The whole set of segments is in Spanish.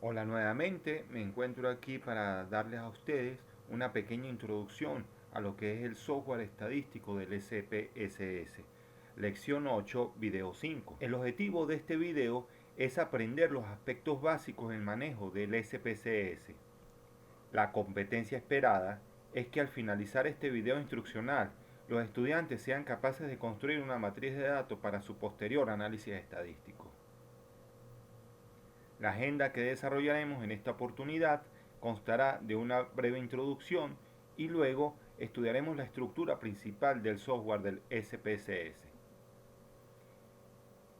Hola nuevamente, me encuentro aquí para darles a ustedes una pequeña introducción a lo que es el software estadístico del SPSS. Lección 8, video 5. El objetivo de este video es aprender los aspectos básicos del manejo del SPSS. La competencia esperada es que al finalizar este video instruccional, los estudiantes sean capaces de construir una matriz de datos para su posterior análisis estadístico. La agenda que desarrollaremos en esta oportunidad constará de una breve introducción y luego estudiaremos la estructura principal del software del SPSS.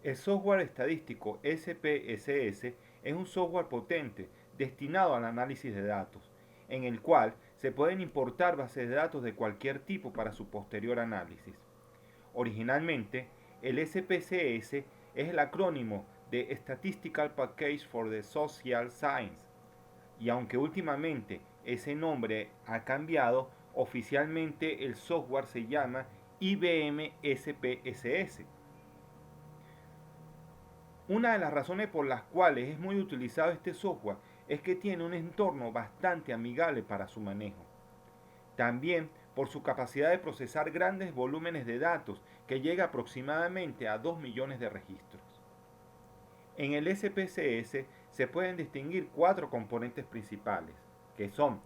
El software estadístico SPSS es un software potente destinado al análisis de datos, en el cual se pueden importar bases de datos de cualquier tipo para su posterior análisis. Originalmente, el SPSS es el acrónimo de Statistical Package for the Social Science, y aunque últimamente ese nombre ha cambiado, oficialmente el software se llama IBM SPSS. Una de las razones por las cuales es muy utilizado este software es que tiene un entorno bastante amigable para su manejo. También por su capacidad de procesar grandes volúmenes de datos que llega aproximadamente a 2 millones de registros. En el SPSS se pueden distinguir 4 componentes principales, que son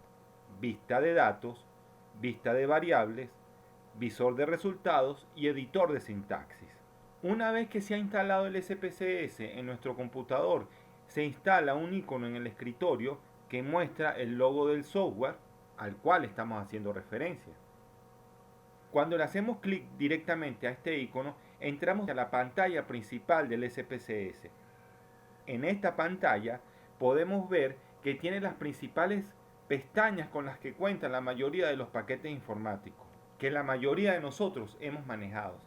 vista de datos, vista de variables, visor de resultados y editor de sintaxis. Una vez que se ha instalado el SPSS en nuestro computador, se instala un icono en el escritorio que muestra el logo del software al cual estamos haciendo referencia. Cuando le hacemos clic directamente a este icono, entramos a la pantalla principal del SPSS. En esta pantalla podemos ver que tiene las principales pestañas con las que cuentan la mayoría de los paquetes informáticos, que la mayoría de nosotros hemos manejado.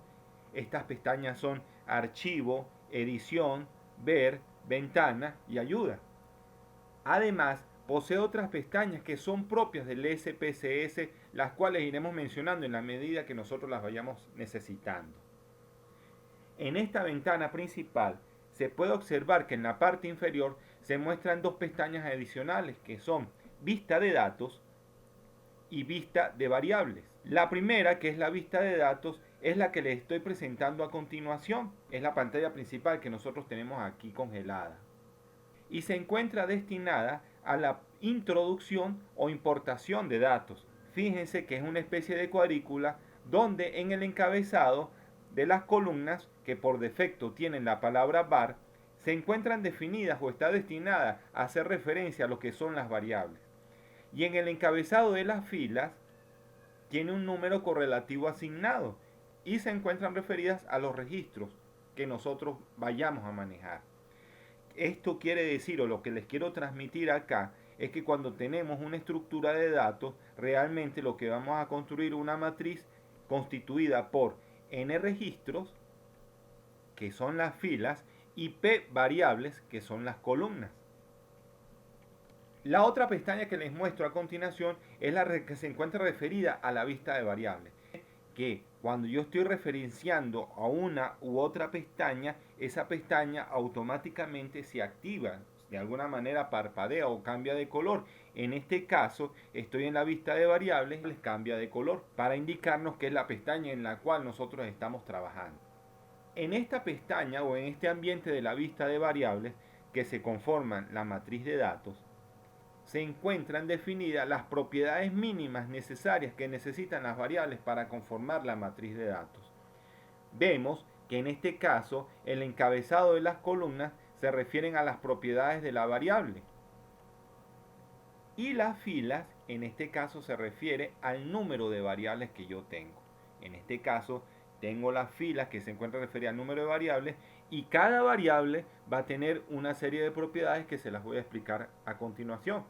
Estas pestañas son Archivo, Edición, Ver, Ventana y Ayuda. Además, posee otras pestañas que son propias del SPSS, las cuales iremos mencionando en la medida que nosotros las vayamos necesitando. En esta ventana principal se puede observar que en la parte inferior se muestran dos pestañas adicionales que son Vista de datos y Vista de variables. La primera, que es la vista de datos, es la que les estoy presentando a continuación. Es la pantalla principal que nosotros tenemos aquí congelada. Y se encuentra destinada a la introducción o importación de datos. Fíjense que es una especie de cuadrícula donde en el encabezado de las columnas, que por defecto tienen la palabra var, se encuentran definidas o está destinada a hacer referencia a lo que son las variables. Y en el encabezado de las filas tiene un número correlativo asignado y se encuentran referidas a los registros que nosotros vayamos a manejar. Esto quiere decir, o lo que les quiero transmitir acá, es que cuando tenemos una estructura de datos, realmente lo que vamos a construir una matriz constituida por n registros, que son las filas, y p variables, que son las columnas. La otra pestaña que les muestro a continuación es la que se encuentra referida a la vista de variables, que cuando yo estoy referenciando a una u otra pestaña, esa pestaña automáticamente se activa, de alguna manera parpadea o cambia de color. En este caso, estoy en la vista de variables, les cambia de color para indicarnos que es la pestaña en la cual nosotros estamos trabajando. En esta pestaña o en este ambiente de la vista de variables que se conforman la matriz de datos, se encuentran definidas las propiedades mínimas necesarias que necesitan las variables para conformar la matriz de datos. Vemos que en este caso el encabezado de las columnas se refieren a las propiedades de la variable y las filas en este caso se refiere al número de variables que yo tengo. En este caso tengo las filas que se encuentran referidas al número de variables y cada variable va a tener una serie de propiedades que se las voy a explicar a continuación.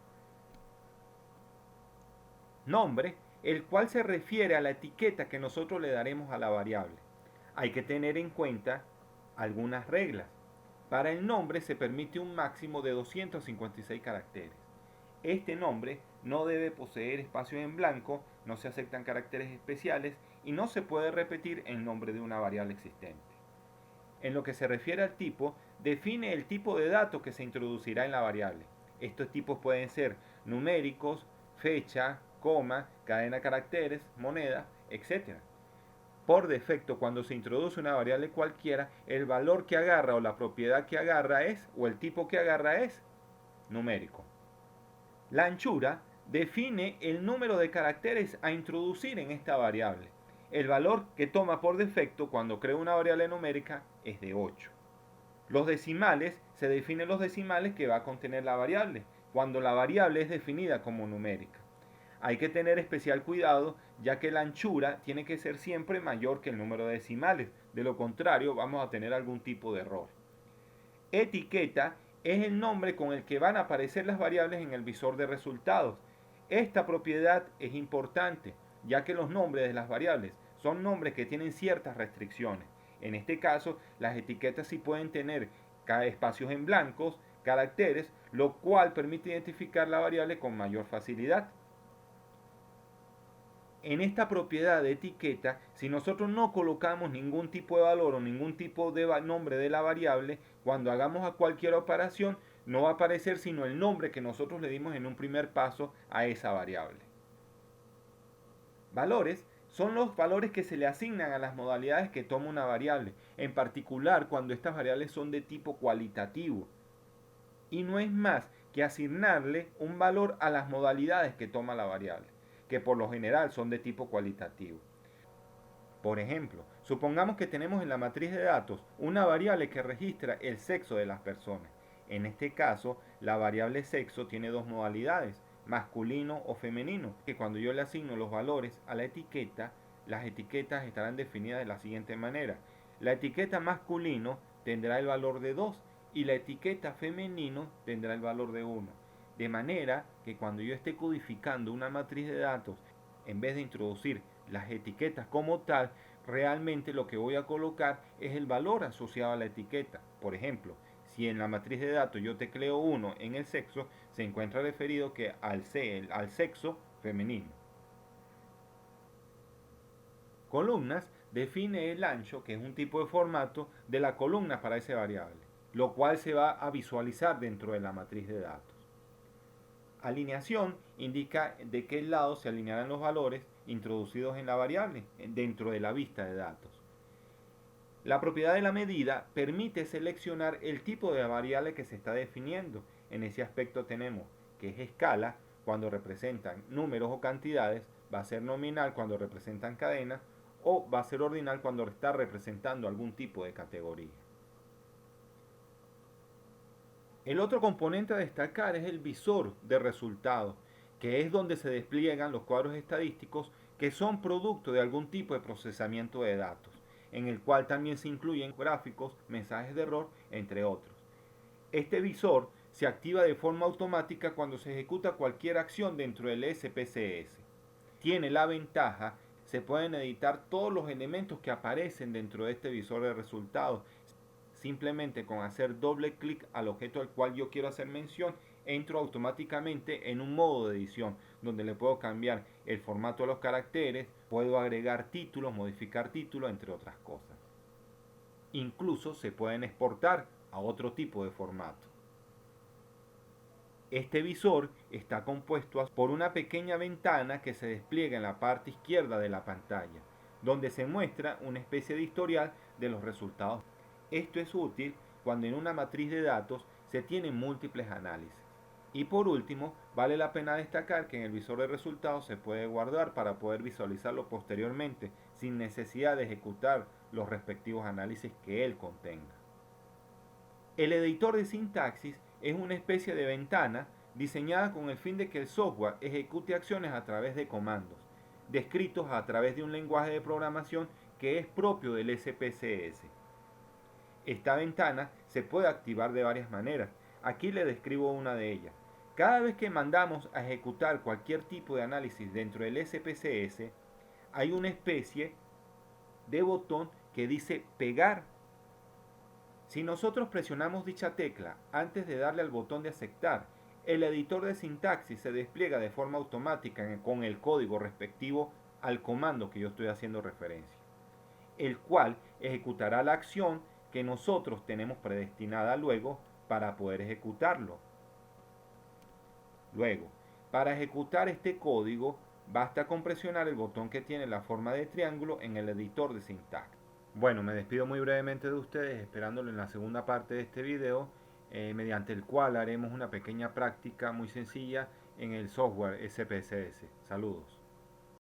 Nombre, el cual se refiere a la etiqueta que nosotros le daremos a la variable. Hay que tener en cuenta algunas reglas. Para el nombre se permite un máximo de 256 caracteres. Este nombre no debe poseer espacios en blanco, no se aceptan caracteres especiales y no se puede repetir el nombre de una variable existente. En lo que se refiere al tipo, define el tipo de datos que se introducirá en la variable. Estos tipos pueden ser numéricos, fecha, coma, cadena de caracteres, moneda, etc. Por defecto, cuando se introduce una variable cualquiera, el valor que agarra o la propiedad que agarra es, o el tipo que agarra es, numérico. La anchura define el número de caracteres a introducir en esta variable. El valor que toma por defecto cuando creo una variable numérica es de 8. Los decimales, se definen los decimales que va a contener la variable, cuando la variable es definida como numérica. Hay que tener especial cuidado, ya que la anchura tiene que ser siempre mayor que el número de decimales, de lo contrario vamos a tener algún tipo de error. Etiqueta es el nombre con el que van a aparecer las variables en el visor de resultados. Esta propiedad es importante, ya que los nombres de las variables son nombres que tienen ciertas restricciones. En este caso, las etiquetas sí pueden tener espacios en blancos, caracteres, lo cual permite identificar la variable con mayor facilidad. En esta propiedad de etiqueta, si nosotros no colocamos ningún tipo de valor o ningún tipo de nombre de la variable, cuando hagamos a cualquier operación, no va a aparecer sino el nombre que nosotros le dimos en un primer paso a esa variable. Valores son los valores que se le asignan a las modalidades que toma una variable, en particular cuando estas variables son de tipo cualitativo. Y no es más que asignarle un valor a las modalidades que toma la variable, que por lo general son de tipo cualitativo. Por ejemplo, supongamos que tenemos en la matriz de datos una variable que registra el sexo de las personas. En este caso, la variable sexo tiene dos modalidades, masculino o femenino, que cuando yo le asigno los valores a la etiqueta, las etiquetas estarán definidas de la siguiente manera. La etiqueta masculino tendrá el valor de 2 y la etiqueta femenino tendrá el valor de 1. De manera que cuando yo esté codificando una matriz de datos, en vez de introducir las etiquetas como tal, realmente lo que voy a colocar es el valor asociado a la etiqueta. Por ejemplo, si en la matriz de datos yo tecleo 1 en el sexo, se encuentra referido que al sexo femenino. Columnas define el ancho, que es un tipo de formato de la columna para esa variable, lo cual se va a visualizar dentro de la matriz de datos. Alineación indica de qué lado se alinearán los valores introducidos en la variable dentro de la vista de datos. La propiedad de la medida permite seleccionar el tipo de variable que se está definiendo. En ese aspecto tenemos que es escala cuando representan números o cantidades, va a ser nominal cuando representan cadenas o va a ser ordinal cuando está representando algún tipo de categoría. El otro componente a destacar es el visor de resultados, que es donde se despliegan los cuadros estadísticos que son producto de algún tipo de procesamiento de datos, en el cual también se incluyen gráficos, mensajes de error, entre otros. Este visor se activa de forma automática cuando se ejecuta cualquier acción dentro del SPSS. Tiene la ventaja, se pueden editar todos los elementos que aparecen dentro de este visor de resultados. Simplemente con hacer doble clic al objeto al cual yo quiero hacer mención, entro automáticamente en un modo de edición donde le puedo cambiar el formato de los caracteres, puedo agregar títulos, modificar títulos, entre otras cosas. Incluso se pueden exportar a otro tipo de formato. Este visor está compuesto por una pequeña ventana que se despliega en la parte izquierda de la pantalla, donde se muestra una especie de historial de los resultados. Esto es útil cuando en una matriz de datos se tienen múltiples análisis. Y por último, vale la pena destacar que en el visor de resultados se puede guardar para poder visualizarlo posteriormente sin necesidad de ejecutar los respectivos análisis que él contenga. El editor de sintaxis es una especie de ventana diseñada con el fin de que el software ejecute acciones a través de comandos, descritos a través de un lenguaje de programación que es propio del SPSS. Esta ventana se puede activar de varias maneras. Aquí le describo una de ellas. Cada vez que mandamos a ejecutar cualquier tipo de análisis dentro del SPSS, hay una especie de botón que dice pegar. Si nosotros presionamos dicha tecla antes de darle al botón de aceptar, el editor de sintaxis se despliega de forma automática con el código respectivo al comando que yo estoy haciendo referencia, el cual ejecutará la acción que nosotros tenemos predestinada luego para poder ejecutarlo. Luego, para ejecutar este código, basta con presionar el botón que tiene la forma de triángulo en el editor de sintaxis. Bueno, me despido muy brevemente de ustedes, esperándolo en la segunda parte de este video, mediante el cual haremos una pequeña práctica muy sencilla en el software SPSS. Saludos.